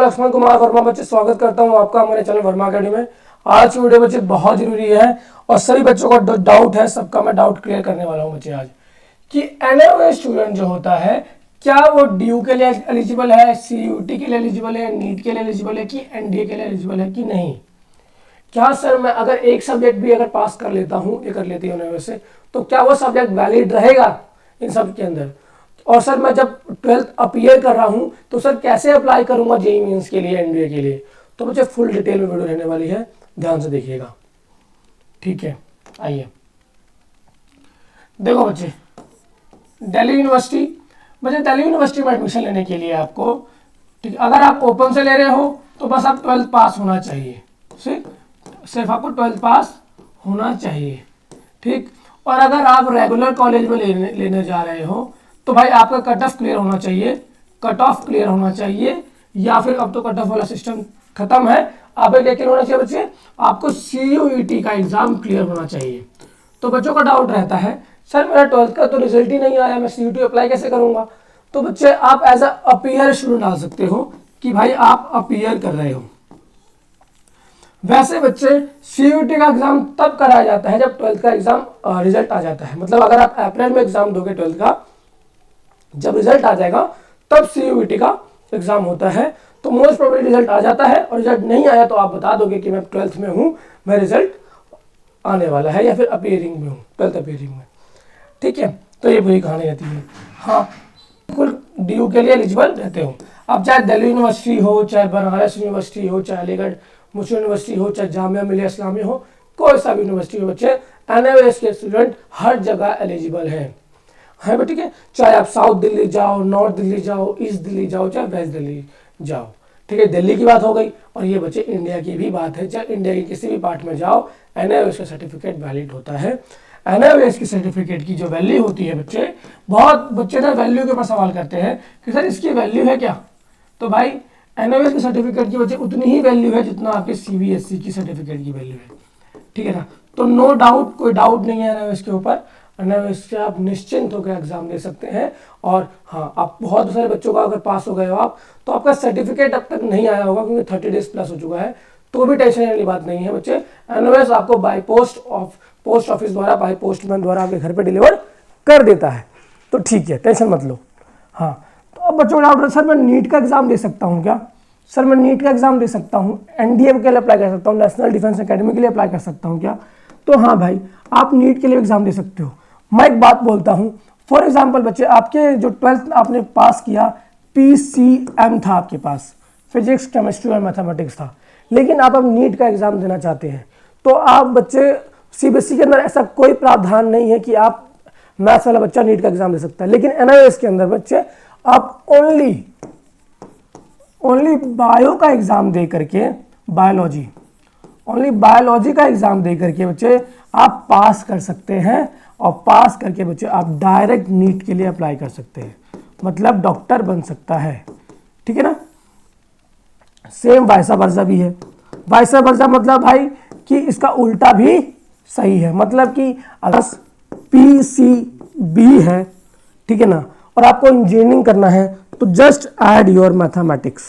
लक्ष्मण कुमार वर्मा बच्चे स्वागत करता हूं आपका हमारे चैनल वर्मा अकेडमी में। आज की वीडियो बच्चे बहुत जरूरी है और सभी बच्चों का डाउट है, सबका मैं डाउट क्लियर करने वाला हूं बच्चे आज कि एनओए स्टूडेंट जो होता है क्या वो डीयू के लिए एलिजिबल है, सीयूटी के लिए एलिजिबल है, नीट के लिए एलिजिबल है कि एनडीए के लिए एलिजिबल है कि नहीं। क्या सर मैं अगर एक सब्जेक्ट भी अगर पास कर लेता हूँ, ये कर लेती हूँ एनओए से, तो क्या वो सब्जेक्ट वैलिड रहेगा इन सब के अंदर। और सर मैं जब 12th अपीयर कर रहा हूं तो सर कैसे अप्लाई करूंगा जेईई मेंस के लिए, एनडीए के लिए। तो मुझे फुल डिटेल में वीडियो रहने वाली है, ध्यान से देखिएगा, ठीक है। आइए देखो बच्चे, दिल्ली यूनिवर्सिटी, बच्चे दिल्ली यूनिवर्सिटी में एडमिशन लेने के लिए आपको, ठीक है, अगर आप ओपन से ले रहे हो तो बस आप 12th पास होना चाहिए, सिर्फ आपको 12th पास होना चाहिए, ठीक। और अगर आप रेगुलर कॉलेज में लेने जा रहे हो तो भाई आपका कट ऑफ क्लियर होना चाहिए, कट ऑफ क्लियर होना चाहिए, या फिर अब तो कट ऑफ वाला सिस्टम खत्म है, आप लेकिन होना चाहिए बच्चे आपको सीयूईटी का एग्जाम क्लियर होना चाहिए। तो बच्चों का डाउट रहता है सर मेरा 12th का तो रिजल्ट ही नहीं आया, मैं सीयूटी अप्लाई कैसे करूंगा। तो बच्चे आप एज अ अपीयर स्टूडेंट डाल सकते हो कि भाई आप अपीयर कर रहे हो। वैसे बच्चे सीयूटी का एग्जाम तब कराया जाता है जब 12th का एग्जाम रिजल्ट आ जाता है, मतलब अगर आप अप्रैल में एग्जाम दोगे 12th का, जब रिजल्ट आ जाएगा तब सीयूईटी का एग्जाम होता है। तो मोस्ट प्रोबेबली रिजल्ट आ जाता है और रिजल्ट नहीं आया तो आप बता दोगे कि मैं 12th में हूं, मैं रिजल्ट आने वाला है, या फिर अपीयरिंग में हूं, 12th अपीयरिंग में, ठीक है। तो ये पूरी कहानी रहती है। हाँ, बिल्कुल डीयू के लिए एलिजिबल रहते हो अब, चाहे दिल्ली यूनिवर्सिटी हो, चाहे बनारस यूनिवर्सिटी हो, चाहे अलीगढ़ मुस्लिम यूनिवर्सिटी हो, चाहे जामिया मिलिया इस्लामी हो, कोई सा भी यूनिवर्सिटी हो बच्चे, एनओएस के स्टूडेंट हर जगह एलिजिबल है भाई, ठीक है। चाहे आप साउथ दिल्ली जाओ, नॉर्थ दिल्ली जाओ, ईस्ट दिल्ली जाओ, चाहे वेस्ट दिल्ली जाओ, ठीक है। दिल्ली की बात हो गई, और ये बच्चे इंडिया की भी बात है, चाहे इंडिया के किसी भी पार्ट में जाओ एनओएस का सर्टिफिकेट वैलिड होता है। एनओएस की सर्टिफिकेट की जो वैल्यू होती है बच्चे, बहुत बच्चे ना वैल्यू के ऊपर सवाल करते हैं कि सर इसकी वैल्यू है क्या। तो भाई एनओएस के सर्टिफिकेट की बच्चे उतनी ही वैल्यू है जितना आपके सीबीएसई की सर्टिफिकेट की वैल्यू है, ठीक है ना। तो नो डाउट, कोई डाउट नहीं है एनओएस के ऊपर, एनओएस से आप निश्चिंत होकर एग्जाम दे सकते हैं। और हाँ, आप बहुत सारे बच्चों का अगर पास हो गए हो आप, तो आपका सर्टिफिकेट अब तक नहीं आया होगा क्योंकि 30 डेज प्लस हो चुका है, तो भी टेंशन लेने वाली बात नहीं है बच्चे। एनओएस आपको बाय पोस्ट ऑफिस द्वारा, बाय पोस्टमैन द्वारा आपके घर पे डिलीवर कर देता है, तो ठीक है, टेंशन मत लो। हाँ, तो अब बच्चों का डाउट है सर मैं नीट का एग्जाम दे सकता हूँ क्या। सर मैं नीट का एग्जाम दे सकता हूँ, एनडीए के लिए अप्लाई कर सकता हूँ, नेशनल डिफेंस अकेडमी के लिए अप्लाई कर सकता हूँ क्या। तो हाँ भाई, आप नीट के लिए एग्जाम दे सकते हो। मैं एक बात बोलता हूँ, फॉर एग्जाम्पल बच्चे आपके जो 12th आपने पास किया, पीसीएम था आपके पास, फिजिक्स केमिस्ट्री और मैथमेटिक्स था, लेकिन आप अब नीट का एग्जाम देना चाहते हैं, तो आप बच्चे सीबीएसई के अंदर ऐसा कोई प्रावधान नहीं है कि आप मैथ्स वाला बच्चा नीट का एग्जाम दे सकता है, लेकिन एनआईएस के अंदर बच्चे आप ओनली बायो का एग्जाम दे करके, बायोलॉजी का एग्जाम दे करके बच्चे आप पास कर सकते हैं, और पास करके बच्चे आप डायरेक्ट नीट के लिए अप्लाई कर सकते हैं, मतलब डॉक्टर बन सकता है, ठीक है ना। सेम वाइसा वर्सा भी है, वाइसा वर्सा मतलब भाई कि इसका उल्टा भी सही है, मतलब कि अगर पीसीबी है, ठीक है ना, और आपको इंजीनियरिंग करना है तो जस्ट ऐड योर मैथमेटिक्स।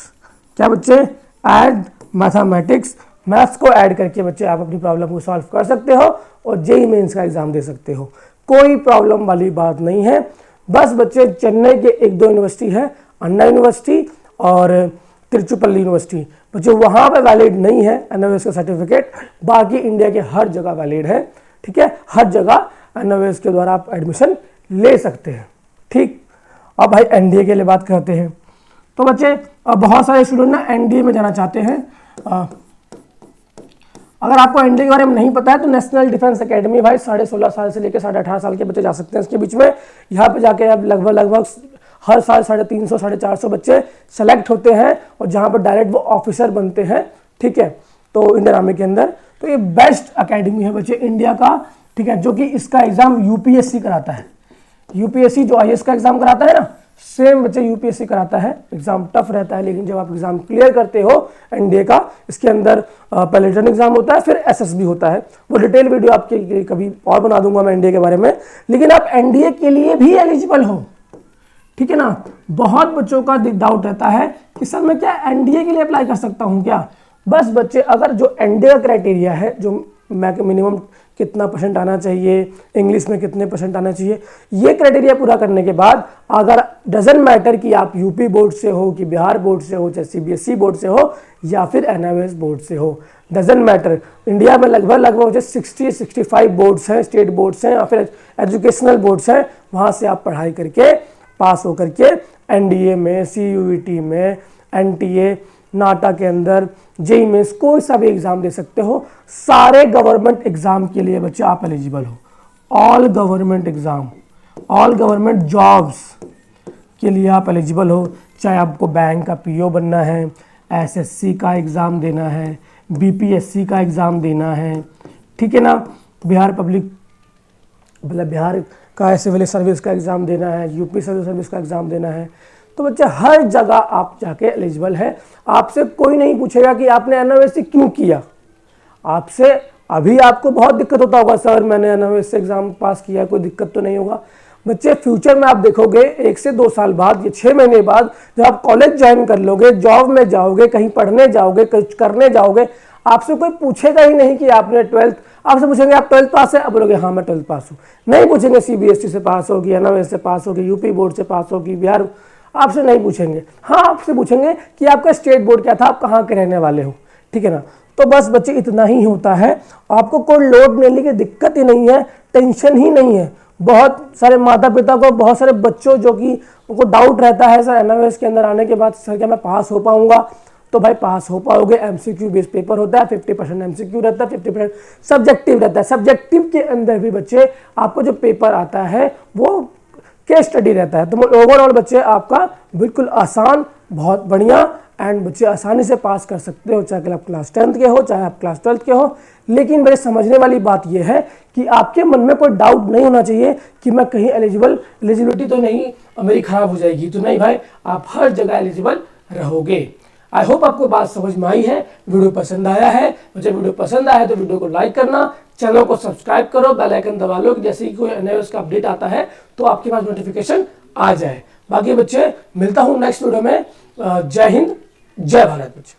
क्या बच्चे, ऐड मैथमेटिक्स, मैथ्स को ऐड करके बच्चे आप अपनी प्रॉब्लम को सॉल्व कर सकते हो और जेईई मेंस का एग्जाम दे सकते हो, कोई प्रॉब्लम वाली बात नहीं है। बस बच्चे चेन्नई के 1-2 यूनिवर्सिटी है, अन्ना यूनिवर्सिटी और तिरुचिरापल्ली यूनिवर्सिटी, बच्चे वहाँ पे वैलिड नहीं है एनओएस का सर्टिफिकेट, बाकी इंडिया के हर जगह वैलिड है, ठीक है। हर जगह एनओएस के द्वारा आप एडमिशन ले सकते हैं, ठीक। अब भाई एनडीए के लिए बात करते हैं, तो बच्चे बहुत सारे स्टूडेंट ना एनडीए में जाना चाहते हैं। अगर आपको एनडीए के बारे में नहीं पता है तो नेशनल डिफेंस अकेडमी भाई 16.5 साल से लेकर 18.5 साल के बच्चे जा सकते हैं, इसके बीच में यहाँ पे जाके अब लगभग हर साल 350, 450 बच्चे सेलेक्ट होते हैं, और जहाँ पर डायरेक्ट वो ऑफिसर बनते हैं, ठीक है, तो इंडियन आर्मी के अंदर। तो ये बेस्ट अकेडमी है बच्चे इंडिया का, ठीक है, जो कि इसका एग्जाम यूपीएससी कराता है। यूपीएससी जो आईएएस का एग्जाम कराता है ना, सेम बच्चे यूपीएससी कराता है। एग्जाम टफ रहता है, लेकिन जब आप एग्जाम क्लियर करते हो एनडीए का, इसके अंदर पहले रिटन एग्जाम होता है, फिर एसएसबी होता है, वो डिटेल वीडियो आपके कभी और बना दूंगा मैं एनडीए के बारे में। लेकिन आप एनडीए के लिए भी एलिजिबल हो, ठीक है ना। बहुत बच्चों का डाउट रहता है कि सर मैं क्या एनडीए के लिए अप्लाई कर सकता हूँ क्या। बस बच्चे, अगर जो एनडीए का क्राइटेरिया है, जो मिनिमम कितना परसेंट आना चाहिए, इंग्लिश में कितने परसेंट आना चाहिए, ये क्राइटेरिया पूरा करने के बाद अगर डजंट मैटर कि आप यूपी बोर्ड से हो कि बिहार बोर्ड से हो, चाहे सीबीएसई बोर्ड से हो या फिर एनआईओएस बोर्ड से हो, डजंट मैटर। इंडिया में लगभग 60-65 बोर्ड्स हैं, स्टेट बोर्ड्स हैं या फिर एजुकेशनल बोर्ड्स हैं, वहाँ से आप पढ़ाई करके पास होकर के एनडीए में, सीयूईटी में, एनटीए, नाटा के अंदर, जेईई में कोई सा भी एग्जाम दे सकते हो। सारे गवर्नमेंट एग्जाम के लिए बच्चे आप एलिजिबल हो। All government exam, all government jobs के लिए आप एलिजिबल हो। चाहे आपको बैंक का पीओ बनना है, एसएससी का एग्ज़ाम देना है, बीपीएससी का एग्ज़ाम देना है, ठीक है ना, बिहार पब्लिक मतलब बिहार का सिविल सर्विस का एग्ज़ाम देना है, यूपी सिविल सर्विस का एग्ज़ाम देना है, तो बच्चे हर जगह आप जाके एलिजिबल है। आपसे कोई नहीं पूछेगा कि आपने एनआईओएस क्यों किया। आपसे अभी आपको बहुत दिक्कत होता होगा, सर मैंने एनआईओएस एग्ज़ाम पास किया, कोई दिक्कत तो नहीं होगा। बच्चे फ्यूचर में आप देखोगे 1 से 2 साल बाद या 6 महीने बाद जब आप कॉलेज ज्वाइन कर लोगे, जॉब में जाओगे, कहीं पढ़ने जाओगे, कुछ करने जाओगे, आपसे कोई पूछेगा ही नहीं कि आपने 12th, आपसे पूछेंगे आप 12th पास है, अब बोलोगे हाँ मैं 12th पास हूँ। नहीं पूछेंगे सीबीएसई से पास होगी, एनआईओएस से पास होगी, यूपी बोर्ड से पास होगी, बिहार, आपसे नहीं पूछेंगे। हाँ आपसे पूछेंगे कि आपका स्टेट बोर्ड क्या था, आप कहाँ के रहने वाले हो, ठीक है ना। तो बस बच्चे इतना ही होता है, आपको कोई लोड लेने की दिक्कत ही नहीं है, टेंशन ही नहीं है। बहुत सारे माता पिता को, बहुत सारे बच्चों जो कि उनको डाउट रहता है सर एनआईओएस के अंदर आने के बाद सर क्या मैं पास हो पाऊंगा, तो भाई पास हो पाओगे। एमसीक्यू बेस्ड पेपर होता है, 50% एमसीक्यू रहता है, 50% सब्जेक्टिव रहता है। सब्जेक्टिव के अंदर भी बच्चे आपको जो पेपर आता है वो केस स्टडी रहता है। तो ओवरऑल बच्चे आपका बिल्कुल आसान, बहुत बढ़िया, एंड बच्चे आसानी से पास कर सकते हो, चाहे आप क्लास 10th के हो, चाहे आप क्लास 12th के हो। लेकिन मेरे समझने वाली बात यह है कि आपके मन में कोई डाउट नहीं होना चाहिए कि मैं कहीं एलिजिबिलिटी तो नहीं मेरी खराब हो जाएगी। तो नहीं भाई, आप हर जगह एलिजिबल रहोगे। आई होप आपको बात समझ में आई है, वीडियो पसंद आया है। मुझे वीडियो पसंद आया तो वीडियो को लाइक करना, चैनल को सब्सक्राइब करो, बेल आइकन दबा लो कि जैसे ही कोई एनआईओएस का अपडेट आता है तो आपके पास नोटिफिकेशन आ जाए। बाकी बच्चे मिलता हूँ नेक्स्ट वीडियो में। जय हिंद, जय भारत बच्चे।